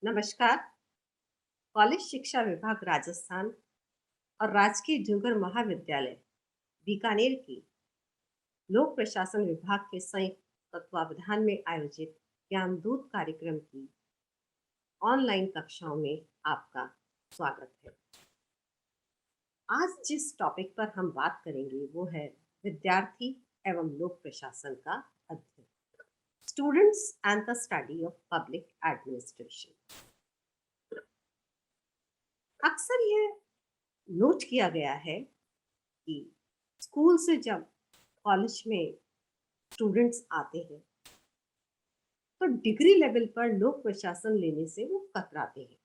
नमस्कार। कॉलेज शिक्षा विभाग राजस्थान और राजकीय डूंगर महाविद्यालय बीकानेर की लोक प्रशासन विभाग के संयुक्त तत्वावधान में आयोजित ज्ञानदूत कार्यक्रम की ऑनलाइन कक्षाओं में आपका स्वागत है। आज जिस टॉपिक पर हम बात करेंगे वो है विद्यार्थी एवं लोक प्रशासन का अध्ययन, students and the study of public administration. अक्सर यह नोट किया गया है कि स्कूल से जब कॉलेज में स्टूडेंट्स आते हैं तो डिग्री लेवल पर लोक प्रशासन लेने से वो कतराते हैं,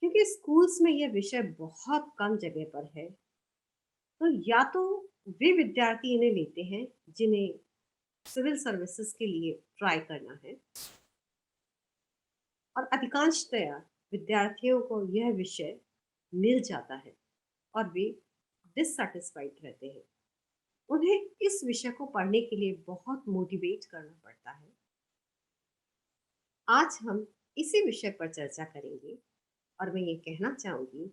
क्योंकि स्कूल्स में यह विषय बहुत कम जगह पर है। तो या तो वे विद्यार्थी इन्हें लेते हैं जिन्हें सिविल सर्विसेज के लिए ट्राई करना है, और अधिकांशतया विद्यार्थियों को यह विषय मिल जाता है और वे डिससेटिस्फाइड रहते हैं। उन्हें इस विषय को पढ़ने के लिए बहुत मोटिवेट करना पड़ता है। आज हम इसी विषय पर चर्चा करेंगे और मैं ये कहना चाहूँगी,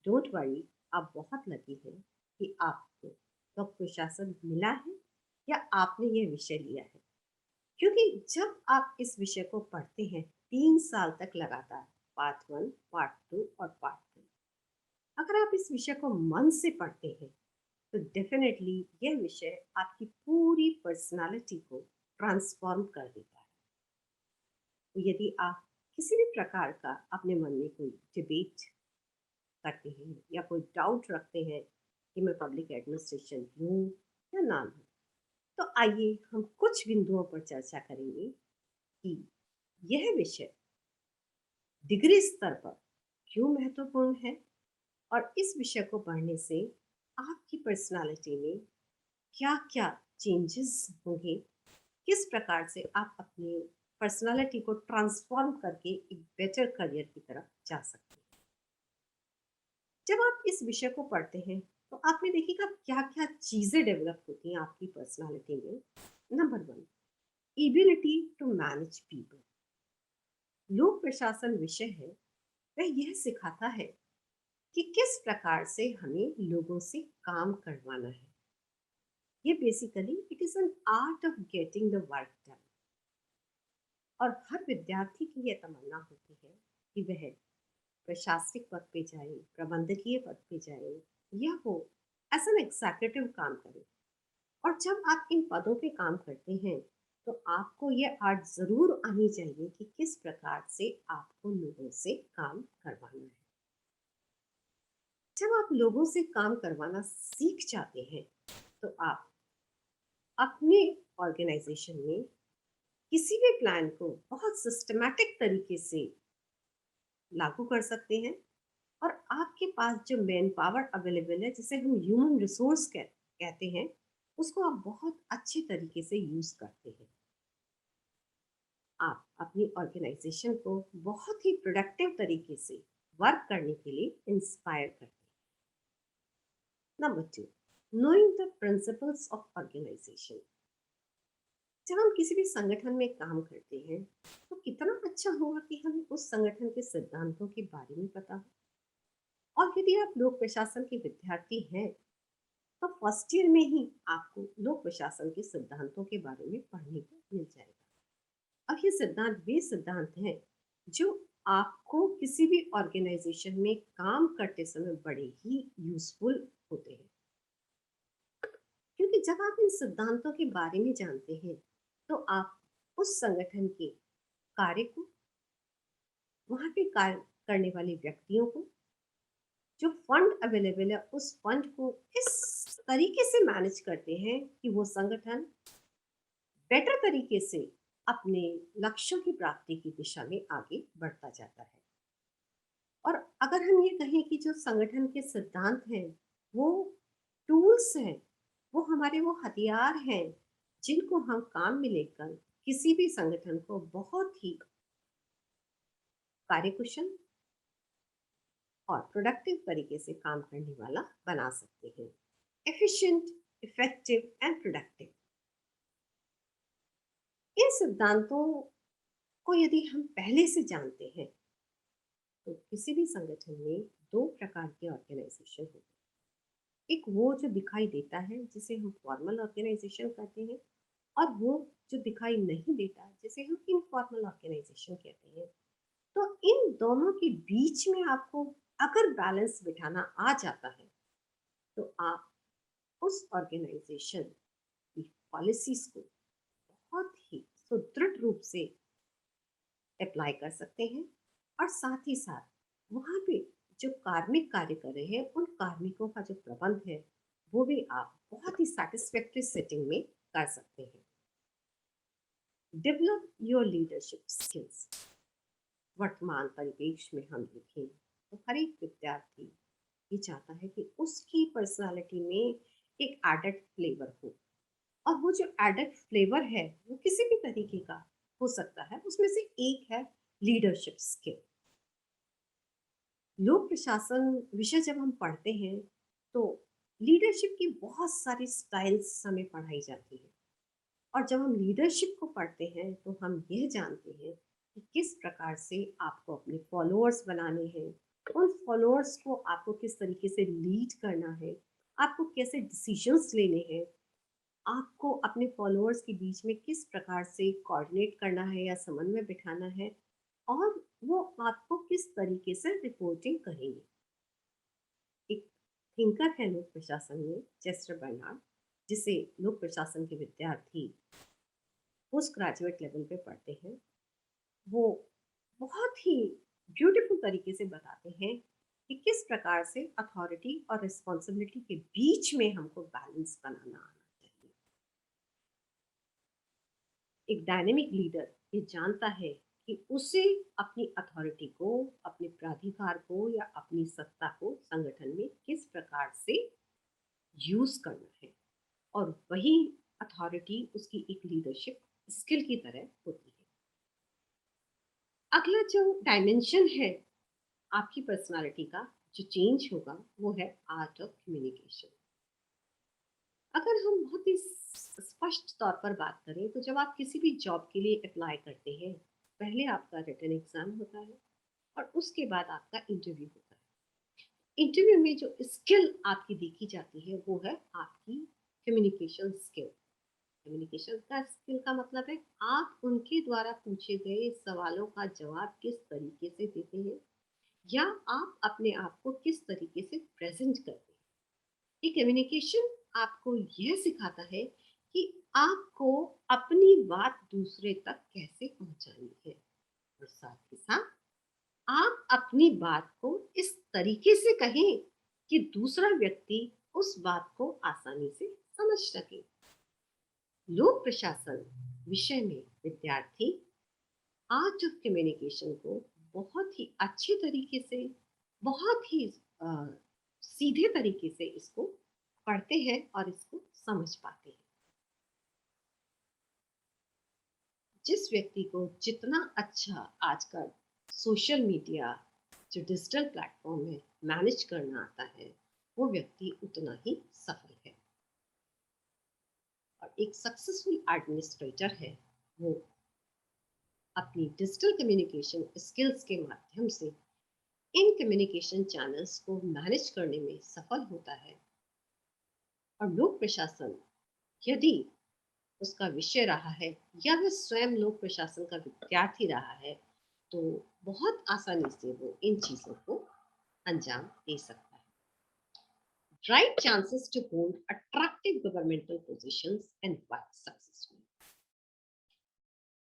डोंट वरी, आप बहुत लकी हैं कि आपको लोक प्रशासन मिला है या आपने ये विषय लिया है। क्योंकि जब आप इस विषय को पढ़ते हैं 3 साल तक लगातार, पार्ट 1, पार्ट 2 और पार्ट 3, अगर आप इस विषय को मन से पढ़ते हैं तो डेफिनेटली यह विषय आपकी पूरी पर्सनालिटी को ट्रांसफॉर्म कर देता है। तो यदि आप किसी भी प्रकार का अपने मन में कोई डिबेट करते हैं या कोई डाउट रखते हैं कि मैं पब्लिक एडमिनिस्ट्रेशन लूँ या ना लूँ, तो आइए हम कुछ बिंदुओं पर चर्चा करेंगे कि यह विषय डिग्री स्तर पर क्यों महत्वपूर्ण है और इस विषय को पढ़ने से आपकी पर्सनालिटी में क्या-क्या चेंजेस होंगे, किस प्रकार से आप अपनी पर्सनालिटी को ट्रांसफॉर्म करके एक बेटर करियर की तरफ जा सकते हैं। जब आप इस विषय को पढ़ते हैं तो आपने देखिएगा क्या-क्या चीज़ें डेवलप होती हैं आपकी पर्सनालिटी में। Number 1, ability to manage people. लोक प्रशासन विषय है, वह यह सिखाता है कि किस प्रकार से हमें लोगों से काम करवाना है। ये basically it is an art of getting the work done. और हर विद्यार्थी की यह तमन्ना होती है कि वह प्रशासनिक पद पे जाए, प्रबंधकीय पद पे जाए, या वो एज एन एग्जीक्यूटिव काम करे। और जब आप इन पदों पे काम करते हैं तो आपको ये आर्ट ज़रूर आनी चाहिए कि किस प्रकार से आपको लोगों से काम करवाना है। जब आप लोगों से काम करवाना सीख जाते हैं तो आप अपने ऑर्गेनाइजेशन में किसी भी प्लान को बहुत सिस्टमैटिक तरीके से लागू कर सकते हैं, और आपके पास जो मैन पावर अवेलेबल है, जिसे हम ह्यूमन रिसोर्स कहते हैं, उसको आप बहुत अच्छे तरीके से यूज करते हैं। आप अपनी ऑर्गेनाइजेशन को बहुत ही प्रोडक्टिव तरीके से वर्क करने के लिए इंस्पायर करते हैं। Number 2, knowing the principles of organisation. जब हम किसी भी संगठन में काम करते हैं तो कितना अच्छा होगा कि हमें उस संगठन के सिद्धांतों के बारे में पता हो। और यदि आप लोक प्रशासन के विद्यार्थी हैं तो फर्स्ट ईयर में ही आपको लोक प्रशासन के सिद्धांतों के बारे में पढ़ने को मिल जाएगा। और ये सिद्धांत वे सिद्धांत हैं जो आपको किसी भी ऑर्गेनाइजेशन में काम करते समय बड़े ही यूजफुल होते हैं। क्योंकि जब आप इन सिद्धांतों के बारे में जानते हैं तो आप उस संगठन के कार्य को, वहाँ पे कार्य करने वाले व्यक्तियों को, जो फंड अवेलेबल है उस फंड को इस तरीके से मैनेज करते हैं कि वो संगठन बेटर तरीके से अपने लक्ष्यों की प्राप्ति की दिशा में आगे बढ़ता जाता है। और अगर हम ये कहें कि जो संगठन के सिद्धांत हैं वो टूल्स हैं, वो हमारे वो हथियार हैं जिनको हम काम में लेकर किसी भी संगठन को बहुत ही कार्यकुशल और प्रोडक्टिव तरीके से काम करने वाला बना सकते हैं। Efficient, effective and productive. इन सिद्धांतों को यदि हम पहले से जानते हैं, तो किसी भी संगठन में दो प्रकार के ऑर्गेनाइजेशन होते हैं। एक वो जो दिखाई देता है जिसे हम फॉर्मल ऑर्गेनाइजेशन कहते हैं, और वो जो दिखाई नहीं देता जिसे हम इनफॉर्मल ऑर्गेनाइजेशन कहते हैं। तो इन दोनों के बीच में आपको अगर बैलेंस बिठाना आ जाता है, तो आप उस ऑर्गेनाइजेशन की पॉलिसीज को बहुत ही सुदृढ़ रूप से अप्लाई कर सकते हैं, और साथ ही साथ वहाँ पे जो कार्मिक कार्य कर रहे हैं उन कार्मिकों का जो प्रबंध है वो भी आप बहुत ही सेटिस्फैक्टरी सेटिंग में कर सकते हैं। Develop your leadership skills. वर्तमान परिवेश में हम देखें तो हर एक विद्यार्थी ये चाहता है कि उसकी पर्सनालिटी में एक एडेड फ्लेवर हो, और वो जो एडेड फ्लेवर है वो किसी भी तरीके का हो सकता है। उसमें से एक है लीडरशिप स्किल। लोक प्रशासन विषय जब हम पढ़ते हैं तो लीडरशिप की बहुत सारी स्टाइल्स हमें पढ़ाई जाती है, और जब हम लीडरशिप को पढ़ते हैं तो हम यह जानते हैं कि किस प्रकार से आपको अपने फॉलोअर्स बनाने हैं, उन फॉलोअर्स को आपको किस तरीके से लीड करना है, आपको कैसे डिसीजंस लेने हैं, आपको अपने फॉलोअर्स के बीच में किस प्रकार से कोऑर्डिनेट करना है या समन्वय बिठाना है, और वो आपको किस तरीके से रिपोर्टिंग करेंगे। एक थिंकर है लोक प्रशासन में, चेस्टर बर्नार्ड, जिसे लोक प्रशासन के विद्यार्थी पोस्ट ग्रेजुएट लेवल पे पढ़ते हैं। वो बहुत ही ब्यूटीफुल तरीके से बताते हैं कि किस प्रकार से अथॉरिटी और रिस्पॉन्सिबिलिटी के बीच में हमको बैलेंस बनाना आना चाहिए। एक डायनेमिक लीडर ये जानता है कि उसे अपनी अथॉरिटी को, अपने प्राधिकार को या अपनी सत्ता को संगठन में किस प्रकार से यूज करना है, और वही अथॉरिटी उसकी एक लीडरशिप स्किल की तरह होती है। अगला जो डायमेंशन है आपकी पर्सनालिटी का जो चेंज होगा वो है आर्ट ऑफ कम्युनिकेशन। अगर हम बहुत ही स्पष्ट तौर पर बात करें तो जब आप किसी भी जॉब के लिए अप्लाई करते हैं, पहले आपका रिटन एग्जाम होता है और उसके बाद आपका इंटरव्यू होता है। इंटरव्यू में जो स्किल आपकी देखी जाती है वो है आपकी कम्युनिकेशन स्किल। कम्युनिकेशन का स्किल का मतलब है आप उनके द्वारा पूछे गए सवालों का जवाब किस तरीके से देते हैं, या आप अपने आप को किस तरीके से प्रेजेंट करते हैं। ये कम्युनिकेशन आपको यह सिखाता है कि आपको अपनी बात दूसरे तक कैसे पहुंचानी है, और साथ ही साथ आप अपनी बात को इस तरीके से कहें कि दूसरा व्यक्ति उस बात को आसानी से समझ सके। लोक प्रशासन विषय में विद्यार्थी आर्ट ऑफ कम्युनिकेशन को बहुत ही अच्छे तरीके से, बहुत ही अ, सीधे तरीके से इसको पढ़ते हैं और इसको समझ पाते हैं। जिस व्यक्ति को जितना अच्छा आजकल सोशल मीडिया, जो डिजिटल प्लेटफॉर्म है, मैनेज करना आता है, वो व्यक्ति उतना ही सफल है। और एक सक्सेसफुल एडमिनिस्ट्रेटर है, वो अपनी डिजिटल कम्युनिकेशन स्किल्स के माध्यम से इन कम्युनिकेशन चैनल्स को मैनेज करने में सफल होता है। और लोक प्रशासन यदि उसका विषय रहा है या वह स्वयं लोक प्रशासन का विद्यार्थी रहा है, तो बहुत आसानी से वो इन चीजों को अंजाम दे सकता है। Right chances to hold attractive governmental positions and work successfully.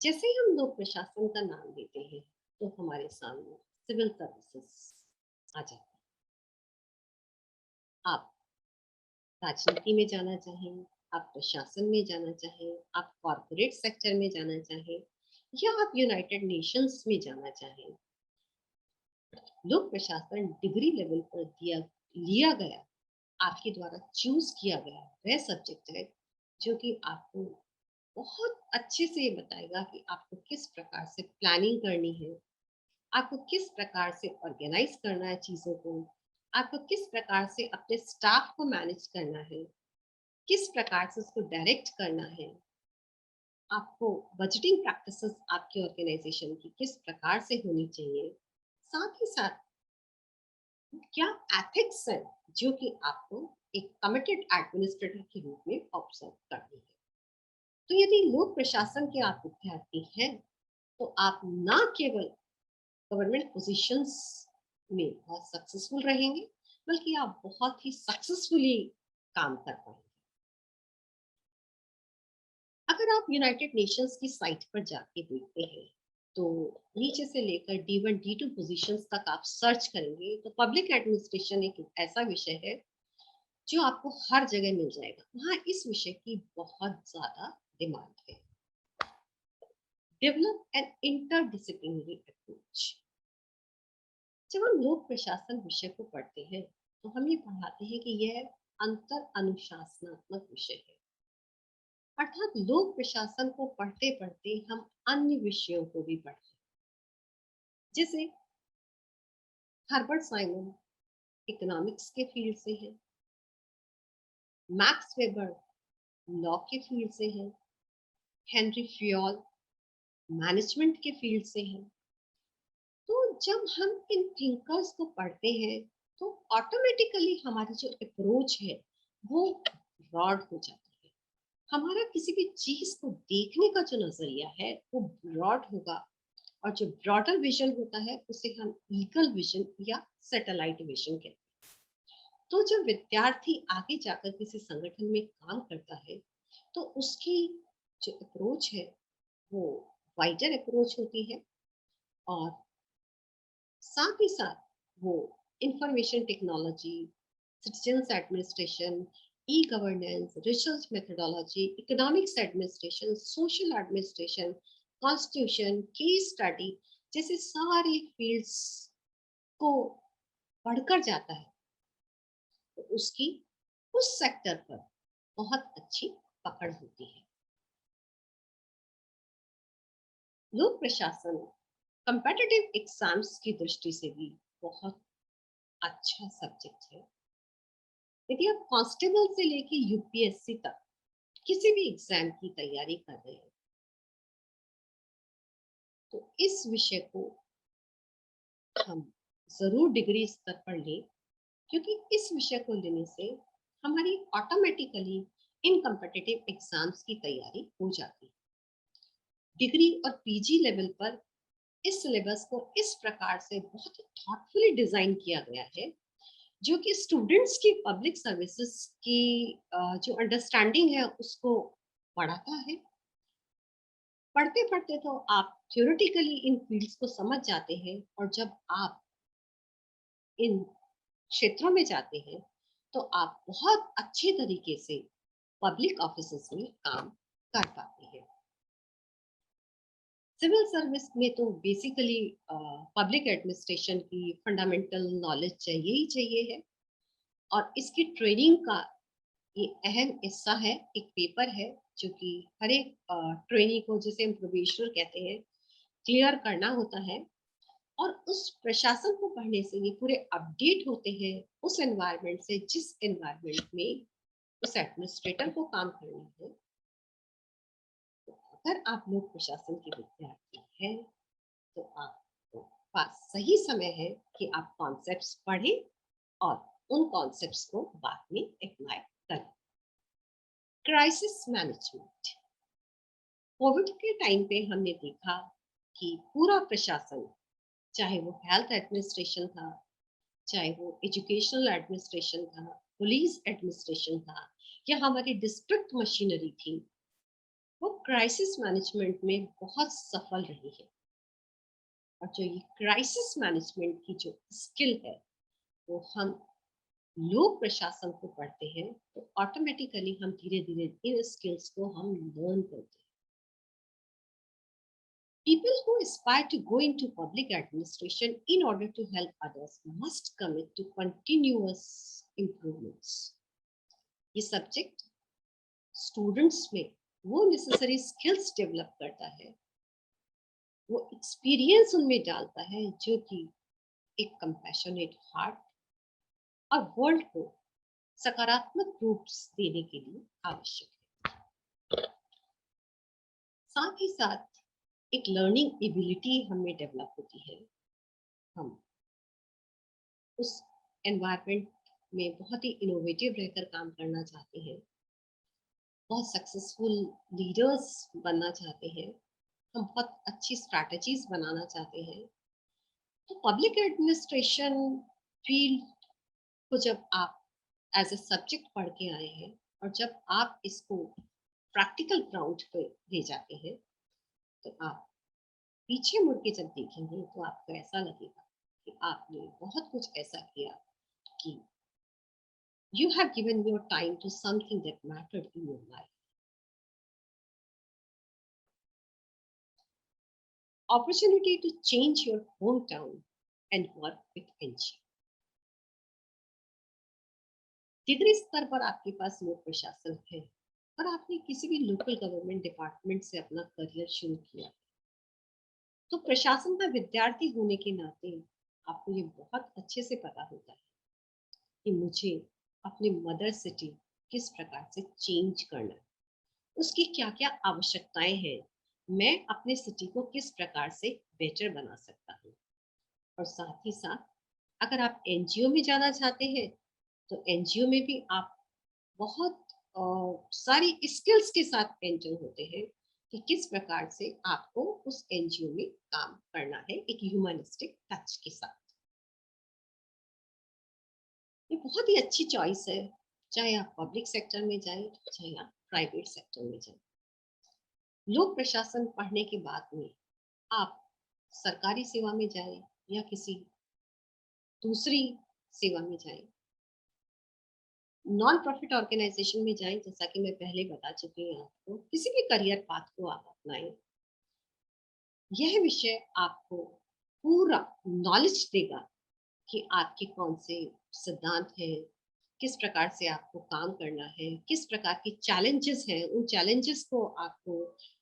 जैसे ही हम लोक प्रशासन का नाम लेते हैं तो हमारे सामने सिविल सर्विसेज आ जाता है। आप राजनीति में जाना चाहें, आप प्रशासन में जाना चाहें, आप कॉरपोरेट सेक्टर में जाना चाहें, या आप यूनाइटेड नेशंस में जाना चाहें, लोक प्रशासन डिग्री लेवल पर दिया लिया गया, आपके द्वारा चूज किया गया वह सब्जेक्ट है जो कि आपको बहुत अच्छे से ये बताएगा कि आपको किस प्रकार से प्लानिंग करनी है, आपको किस प्रकार से ऑर्गेनाइज करना है चीज़ों को, आपको किस प्रकार से अपने स्टाफ को मैनेज करना है, किस प्रकार से उसको डायरेक्ट करना है, आपको बजटिंग प्रैक्टिसेस आपके ऑर्गेनाइजेशन की किस प्रकार से होनी चाहिए, साथ ही साथ क्या एथिक्स है जो कि आपको एक कमिटेड एडमिनिस्ट्रेटर के रूप में ऑब्जर्व करनी है। तो यदि लोक प्रशासन के आप विद्यार्थी हैं तो आप ना केवल गवर्नमेंट पोजीशंस में बहुत सक्सेसफुल रहेंगे, बल्कि आप बहुत ही सक्सेसफुली काम कर पाएंगे। अगर आप यूनाइटेड नेशंस की साइट पर जाके देखते हैं तो नीचे से लेकर D1 D2 पोजीशंस तक आप सर्च करेंगे तो पब्लिक एडमिनिस्ट्रेशन एक ऐसा विषय है जो आपको हर जगह मिल जाएगा। वहाँ इस विषय की बहुत ज्यादा डिमांड है। Develop an interdisciplinary approach. जब हम लोक प्रशासन विषय को पढ़ते हैं तो हम ये पढ़ाते हैं कि यह अंतर अनुशासनात्मक विषय है, अर्थात लोक प्रशासन को पढ़ते पढ़ते हम अन्य विषयों को भी पढ़ते हैं। जैसे हर्बर्ट साइमन इकोनॉमिक्स के फील्ड से है, मैक्स वेबर लॉ के फील्ड से है, हेनरी फ्योल मैनेजमेंट के फील्ड से है। तो जब हम इन थिंकर्स को पढ़ते हैं तो ऑटोमेटिकली हमारी जो अप्रोच है वो ब्रॉड हो जाती है। हमारा किसी भी चीज को देखने का जो नजरिया है वो ब्रॉड होगा, और जो ब्रॉडर विजन होता है उसे हम ईगल विजन या सैटेलाइट विजन कहते हैं। तो जब विद्यार्थी आगे जाकर किसी संगठन में काम करता है तो उसकी जो अप्रोच है वो वाइडर अप्रोच होती है, और साथ ही साथ वो information technology, citizens administration, e governance, research methodology, economics administration, social administration, constitution, case study जैसे सारे फील्ड्स को पढ़कर जाता है तो उसकी उस सेक्टर पर बहुत अच्छी पकड़ होती है। लोक प्रशासन कंपेटिटिव एग्जाम्स की दृष्टि से भी बहुत अच्छा सब्जेक्ट है। यदि आप कांस्टेबल से लेके यूपीएससी तक किसी भी एग्जाम की तैयारी कर रहे हैं तो इस विषय को हम जरूर डिग्री स्तर पर लें, क्योंकि इस विषय को लेने से हमारी ऑटोमेटिकली इन कम्पिटिटिव एग्जाम्स की तैयारी हो जाती है। डिग्री और पीजी लेवल पर इस सिलेबस को इस प्रकार से बहुत थॉटफुली डिजाइन किया गया है जो कि स्टूडेंट्स की पब्लिक सर्विसेज की जो अंडरस्टैंडिंग है उसको बढ़ाता है। पढ़ते पढ़ते तो आप थ्योरेटिकली इन फील्ड्स को समझ जाते हैं, और जब आप इन क्षेत्रों में जाते हैं तो आप बहुत अच्छे तरीके से पब्लिक ऑफिसेस में काम कर पाते हैं। सिविल सर्विस में तो बेसिकली पब्लिक एडमिनिस्ट्रेशन की फंडामेंटल नॉलेज चाहिए ही चाहिए है, और इसकी ट्रेनिंग का ये अहम हिस्सा है। एक पेपर है जो कि हर एक ट्रेनी को, जिसे हम प्रोबेशनर कहते हैं, क्लियर करना होता है, और उस प्रशासन को पढ़ने से ये पूरे अपडेट होते हैं उस एनवायरनमेंट से जिस एनवायरनमेंट में उस एडमिनिस्ट्रेटर को काम करना है। तो अगर आप लोग प्रशासन के विद्यार्थी हैं तो आपको पास सही समय है कि आप कॉन्सेप्ट्स पढ़ें और उन कॉन्सेप्ट्स को बाद में अप्लाई करें। Crisis management. कोविड के टाइम पे हमने देखा कि पूरा प्रशासन, चाहे वो हेल्थ एडमिनिस्ट्रेशन था, चाहे वो एजुकेशनल एडमिनिस्ट्रेशन था, पुलिस एडमिनिस्ट्रेशन था, या हमारी डिस्ट्रिक्ट मशीनरी थी, वो क्राइसिस मैनेजमेंट में बहुत सफल रही है। और जो ये क्राइसिस मैनेजमेंट की जो स्किल है वो हम लोक प्रशासन को पढ़ते हैं तो ऑटोमेटिकली हम धीरे धीरे इन स्किल्स को हम लर्न करते हैं। People who aspire to go into public administration in order to help others must commit to continuous improvements. ये सब्जेक्ट स्टूडेंट्स में वो नेसेसरी स्किल्स डेवलप करता है, वो एक्सपीरियंस उनमें डालता है जो कि एक कंपैशनेट हार्ट और वर्ल्ड को सकारात्मक रूप देने के लिए आवश्यक है। साथ ही साथ एक लर्निंग एबिलिटी हमें डेवलप होती है। हम उस एनवायरनमेंट में बहुत ही इनोवेटिव रहकर काम करना चाहते हैं, बहुत सक्सेसफुल लीडर्स बनना चाहते हैं, हम बहुत अच्छी स्ट्रैटेजीज बनाना चाहते हैं। तो पब्लिक एडमिनिस्ट्रेशन फील्ड को जब आप एज अ सब्जेक्ट पढ़ के आए हैं और जब आप इसको प्रैक्टिकल ग्राउंड पे ले जाते हैं, तो आप पीछे मुड़ के जब देखेंगे तो आपको ऐसा लगेगा कि आपने बहुत कुछ ऐसा किया कि you have given your time to something that mattered in your life. Opportunity to change your hometown and work with NGO. Degree स्तर पर आपके पास लोक प्रशासन है और आपने किसी भी लोकल गवर्नमेंट डिपार्टमेंट से अपना करियर शुरू किया, तो प्रशासन का विद्यार्थी होने के नाते आपको ये बहुत अच्छे से पता होता है कि मुझे अपने मदर सिटी किस प्रकार से चेंज करना है, उसकी क्या क्या आवश्यकताएं हैं, मैं अपने सिटी को किस प्रकार से बेटर बना सकता हूँ। और साथ ही साथ अगर आप एनजीओ में जाना चाहते हैं, तो एनजीओ में भी आप बहुत सारी स्किल्स के साथ एंटर होते हैं कि किस प्रकार से आपको उस एनजीओ में काम करना है एक ह्यूमनिस्टिक टच के साथ। ये बहुत ही अच्छी चॉइस है, चाहे आप पब्लिक सेक्टर में जाएं, चाहे आप प्राइवेट सेक्टर में जाएं। लोक प्रशासन पढ़ने के बाद में आप सरकारी सेवा में जाएं या किसी दूसरी सेवा में जाएं, नॉन प्रॉफिट ऑर्गेनाइजेशन में जाएं, जैसा कि मैं पहले बता चुकी हूँ आपको, किसी भी करियर पाथ को आप अपनाएं, यह विषय आपको पूरा नॉलेज देगा कि आपके कौन से सिद्धांत हैं, किस प्रकार से आपको काम करना है, किस प्रकार के चैलेंजेस हैं, उन चैलेंजेस को आपको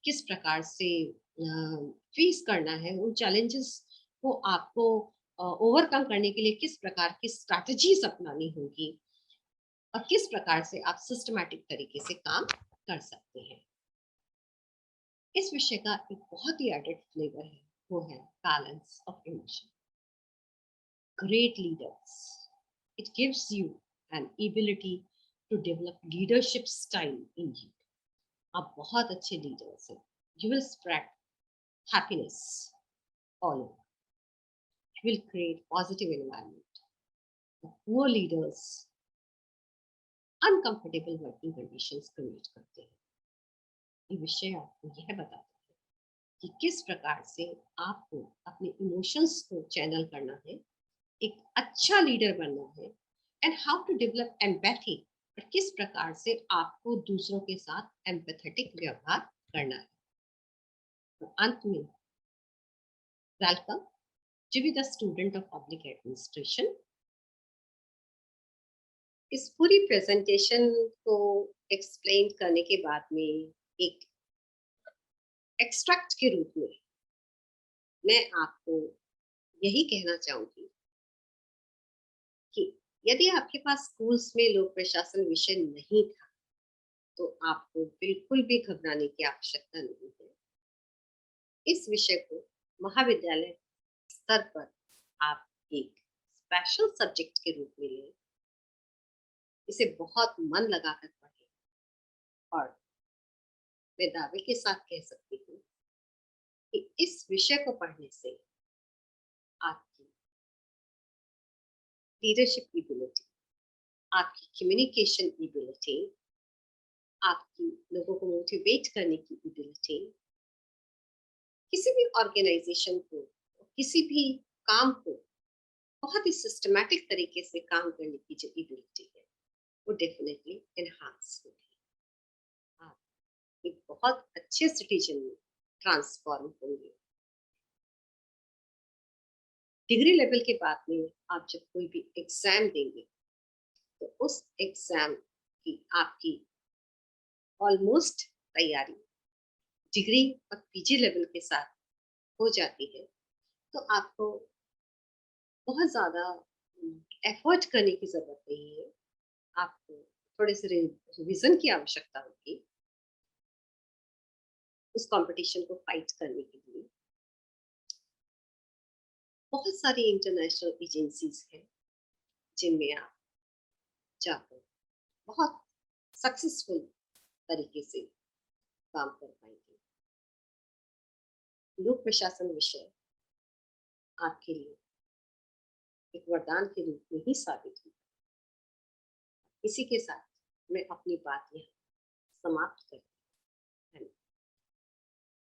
किस प्रकार से फेस करना है, उन चैलेंजेस को आपको ओवरकम करने के लिए किस प्रकार की स्ट्रैटेजीज अपनानी होगी और किस प्रकार से आप सिस्टमैटिक तरीके से काम कर सकते हैं। इस विषय का एक बहुत ही एडेड फ्लेवर है, वो है balance of emotion. Great leaders, it gives you an ability to develop leadership style in you. आप बहुत अच्छे लीडर्स हैं, you will spread happiness all over, you will create positive environment. Poor leaders uncomfortable working conditions create करते हैं। ये विषय आपको यह बताता है कि किस प्रकार से आपको अपने इमोशंस को चैनल करना है, एक अच्छा लीडर बनना है, and how to develop empathy, और किस प्रकार से आपको दूसरों के साथ एम्पैथेटिक व्यवहार करना है। और अंत में, welcome to be the student of public administration. इस पूरी प्रेजेंटेशन को एक्सप्लेन करने के बाद में एक एक्सट्रैक्ट के रूप में मैं आपको यही कहना चाहूंगी कि यदि आपके पास स्कूल्स में लोक प्रशासन विषय नहीं था, तो आपको बिल्कुल भी घबराने की आवश्यकता नहीं है। इस विषय को महाविद्यालय स्तर पर आप एक स्पेशल सब्जेक्ट के रूप में लें, इसे बहुत मन लगाकर पढ़ें, और मैं दावे के साथ कह सकती हूँ कि इस विषय को पढ़ने से आपकी लीडरशिप एबिलिटी, आपकी कम्युनिकेशन एबिलिटी, आपकी लोगों को मोटिवेट करने की एबिलिटी, किसी भी ऑर्गेनाइजेशन को, किसी भी काम को बहुत ही सिस्टमैटिक तरीके से काम करने की जो एबिलिटी है, वो डेफिनेटली एनहांस होगी। आप एक बहुत अच्छे सिटीजन में ट्रांसफॉर्म होंगे। डिग्री लेवल के बाद में आप जब कोई भी एग्जाम देंगे, तो उस एग्जाम की आपकी ऑलमोस्ट तैयारी डिग्री और पीजी लेवल के साथ हो जाती है, तो आपको बहुत ज़्यादा एफर्ट करने की ज़रूरत नहीं है। आपको थोड़े से रिवीजन की आवश्यकता होगी, उस कंपटीशन को फाइट करने के लिए। बहुत सारी इंटरनेशनल एजेंसीज हैं जिनमें आप जाकर बहुत सक्सेसफुल तरीके से काम कर पाएंगे। लोक प्रशासन विषय आपके लिए एक वरदान के रूप में ही साबित हुआ। इसी के साथ मैं अपनी बात यहाँ समाप्त करती हूँ।